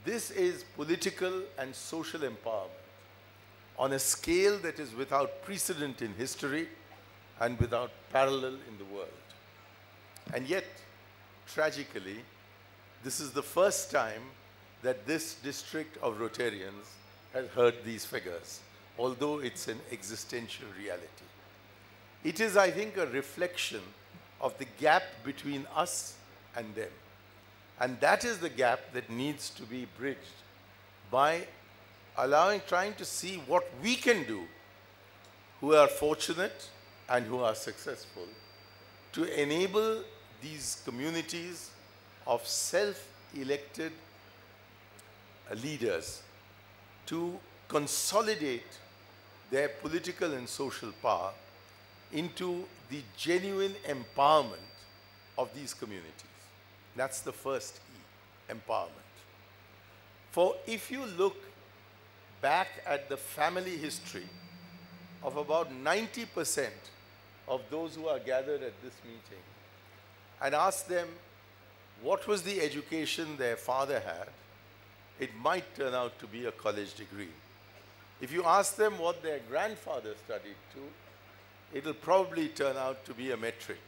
This is political and social empowerment on a scale that is without precedent in history and without parallel in the world. And yet, tragically, this is the first time that this district of Rotarians has heard these figures, although it's an existential reality. It is, I think, a reflection of the gap between us and them. And that is the gap that needs to be bridged by trying to see what we can do, who are fortunate and who are successful, to enable these communities of self-elected leaders to consolidate their political and social power into the genuine empowerment of these communities. That's the first E, empowerment. For if you look back at the family history of about 90% of those who are gathered at this meeting and ask them what was the education their father had, it might turn out to be a college degree. If you ask them what their grandfather studied to, it'll probably turn out to be a metric.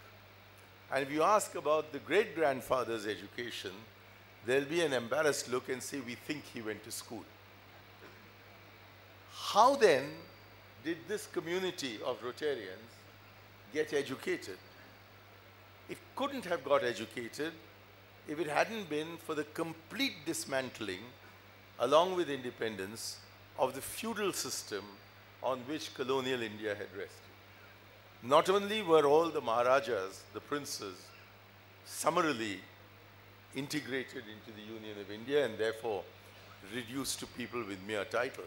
And if you ask about the great-grandfather's education, there'll be an embarrassed look and say, we think he went to school. How then did this community of Rotarians get educated? It couldn't have got educated if it hadn't been for the complete dismantling, along with independence, of the feudal system on which colonial India had rested. Not only were all the Maharajas, the princes, summarily integrated into the Union of India and therefore reduced to people with mere titles,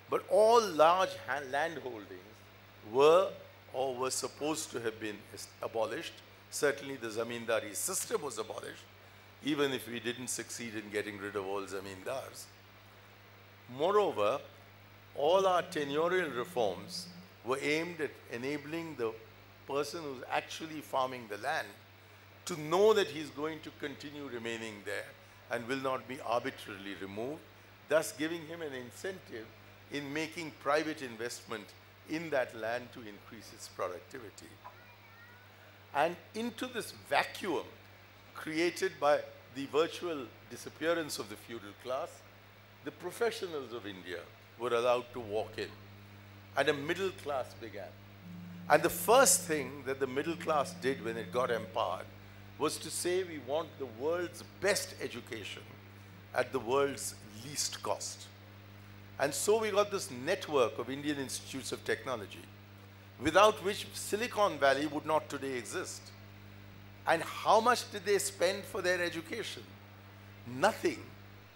but all large landholdings were or were supposed to have been abolished. Certainly the zamindari system was abolished, even if we didn't succeed in getting rid of all zamindars. Moreover, all our tenurial reforms were aimed at enabling the person who's actually farming the land to know that he's going to continue remaining there and will not be arbitrarily removed, thus giving him an incentive in making private investment in that land to increase its productivity. And into this vacuum created by the virtual disappearance of the feudal class, the professionals of India were allowed to walk in, and a middle class began. And the first thing that the middle class did when it got empowered was to say, we want the world's best education at the world's least cost. And so we got this network of Indian institutes of technology, without which Silicon Valley would not today exist. And how much did they spend for their education? Nothing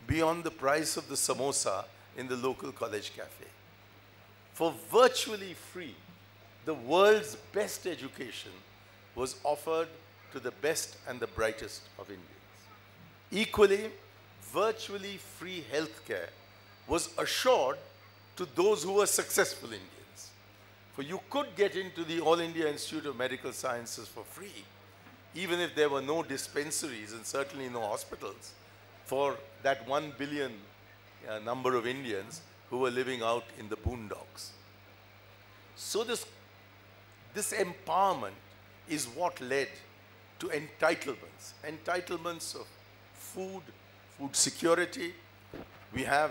beyond the price of the samosa in the local college cafe. For virtually free, the world's best education was offered to the best and the brightest of Indians. Equally, virtually free healthcare was assured to those who were successful Indians. For you could get into the All India Institute of Medical Sciences for free, even if there were no dispensaries and certainly no hospitals for that 1 billion number of Indians who were living out in the boondocks. So this empowerment is what led to entitlements. Entitlements of food, food security. We have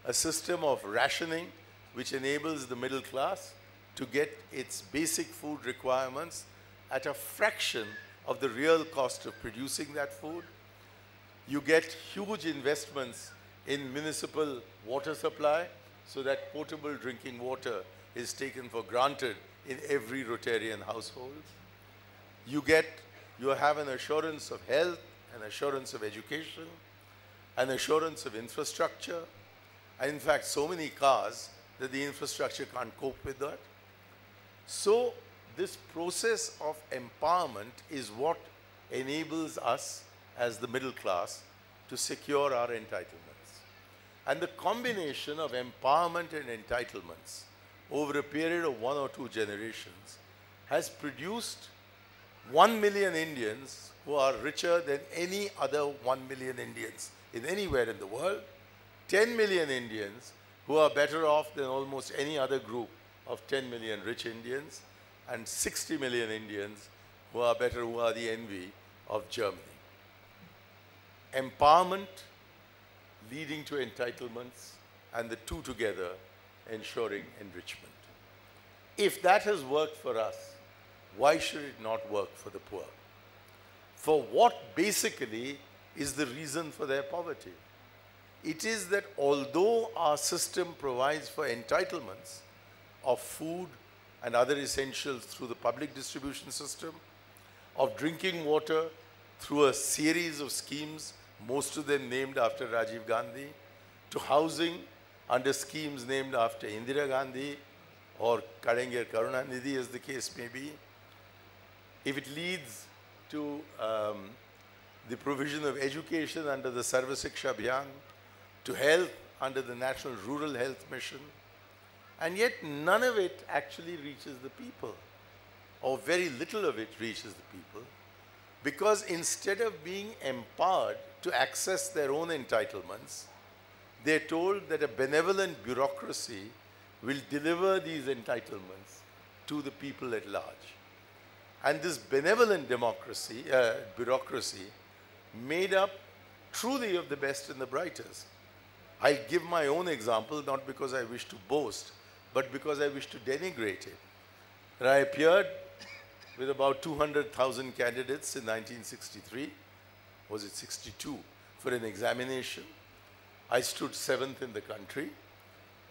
a system of rationing which enables the middle class to get its basic food requirements at a fraction of the real cost of producing that food. You get huge investments in municipal water supply so that potable drinking water is taken for granted in every Rotarian household. You have an assurance of health, an assurance of education, an assurance of infrastructure, and in fact so many cars that the infrastructure can't cope with that. So this process of empowerment is what enables us as the middle class to secure our entitlements. And the combination of empowerment and entitlements over a period of 1 or 2 generations has produced 1 million Indians who are richer than any other 1 million Indians in anywhere in the world, 10 million Indians who are better off than almost any other group of 10 million rich Indians, and 60 million Indians who are better, who are the envy of Germany. Empowerment leading to entitlements, and the two together ensuring enrichment. If that has worked for us, why should it not work for the poor? For what basically is the reason for their poverty? It is that although our system provides for entitlements of food and other essentials through the public distribution system, of drinking water through a series of schemes, most of them named after Rajiv Gandhi, to housing under schemes named after Indira Gandhi or Kadangir Karunanidhi, as the case may be, if it leads to the provision of education under the Sarva Shiksha Abhiyan, to health under the National Rural Health Mission, and yet none of it actually reaches the people, or very little of it reaches the people, because instead of being empowered to access their own entitlements, they're told that a benevolent bureaucracy will deliver these entitlements to the people at large. And this benevolent bureaucracy made up truly of the best and the brightest. I'll give my own example, not because I wish to boast, but because I wish to denigrate it. And I appeared with about 200,000 candidates in 1963, was it 62, for an examination. I stood 7th in the country,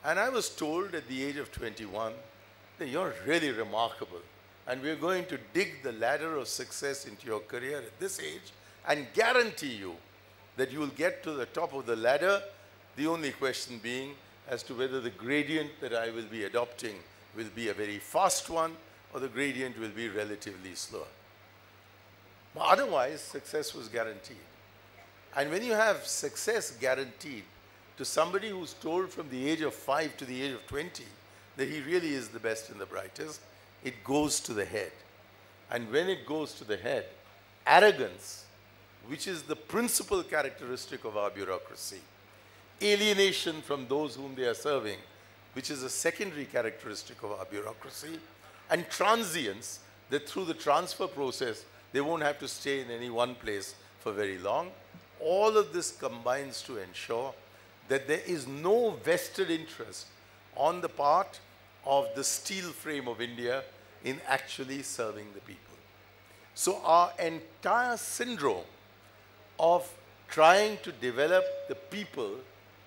and I was told at the age of 21 that you're really remarkable, and we're going to dig the ladder of success into your career at this age and guarantee you that you will get to the top of the ladder, the only question being as to whether the gradient that I will be adopting will be a very fast one or the gradient will be relatively slower. But otherwise, success was guaranteed. And when you have success guaranteed to somebody who's told from the age of 5 to the age of 20 that he really is the best and the brightest, it goes to the head. And when it goes to the head, arrogance, which is the principal characteristic of our bureaucracy, alienation from those whom they are serving, which is a secondary characteristic of our bureaucracy, and transience, that through the transfer process, they won't have to stay in any one place for very long. All of this combines to ensure that there is no vested interest on the part of the steel frame of India in actually serving the people. So our entire syndrome of trying to develop the people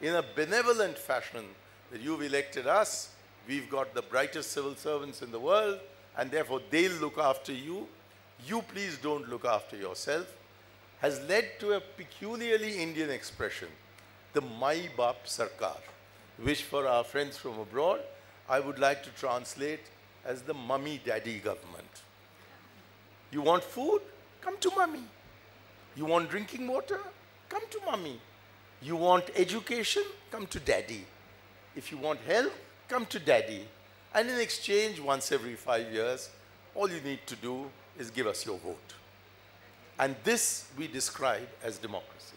in a benevolent fashion, that you've elected us, we've got the brightest civil servants in the world, and therefore they'll look after you, you please don't look after yourself, has led to a peculiarly Indian expression, the Mai Baap Sarkar, which for our friends from abroad, I would like to translate as the mummy daddy government. You want food? Come to mummy. You want drinking water? Come to mummy. You want education? Come to daddy. If you want health, come to daddy. And in exchange, once every 5 years, all you need to do is give us your vote. And this we describe as democracy.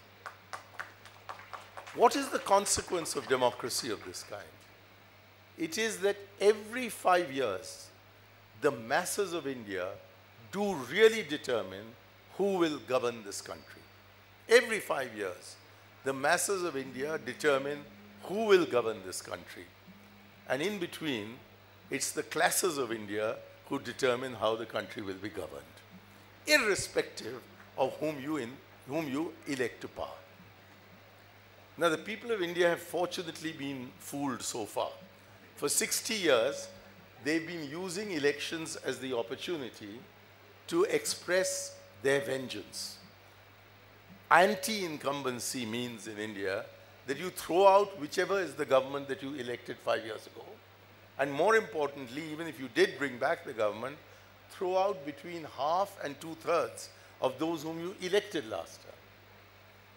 What is the consequence of democracy of this kind? It is that every 5 years, the masses of India do really determine who will govern this country. Every 5 years, the masses of India determine who will govern this country. And in between, it's the classes of India who determine how the country will be governed, irrespective of whom you elect to power. Now, the people of India have fortunately been fooled so far. For 60 years, they've been using elections as the opportunity to express their vengeance. Anti-incumbency means in India that you throw out whichever is the government that you elected 5 years ago. And more importantly, even if you did bring back the government, throw out between half and 2/3 of those whom you elected last time.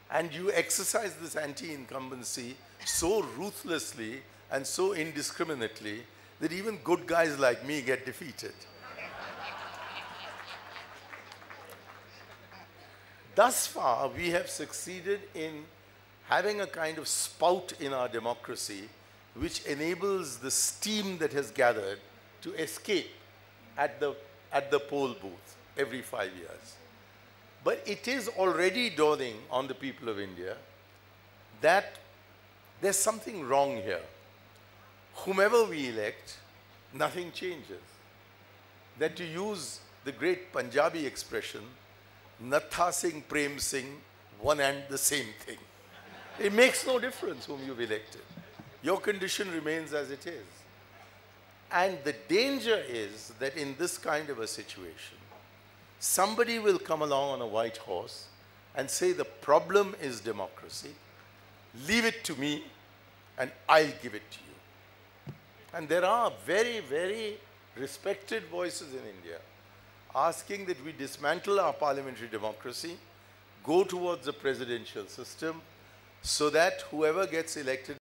And you exercise this anti-incumbency so ruthlessly and so indiscriminately that even good guys like me get defeated. Thus far, we have succeeded in having a kind of spout in our democracy which enables the steam that has gathered to escape at the poll booth every 5 years. But it is already dawning on the people of India that there's something wrong here. Whomever we elect, nothing changes. That, to use the great Punjabi expression, Natha Singh, Prem Singh, one and the same thing. It makes no difference whom you've elected. Your condition remains as it is. And the danger is that in this kind of a situation, somebody will come along on a white horse and say the problem is democracy, leave it to me and I'll give it to you. And there are very, very respected voices in India asking that we dismantle our parliamentary democracy, go towards a presidential system, so that whoever gets elected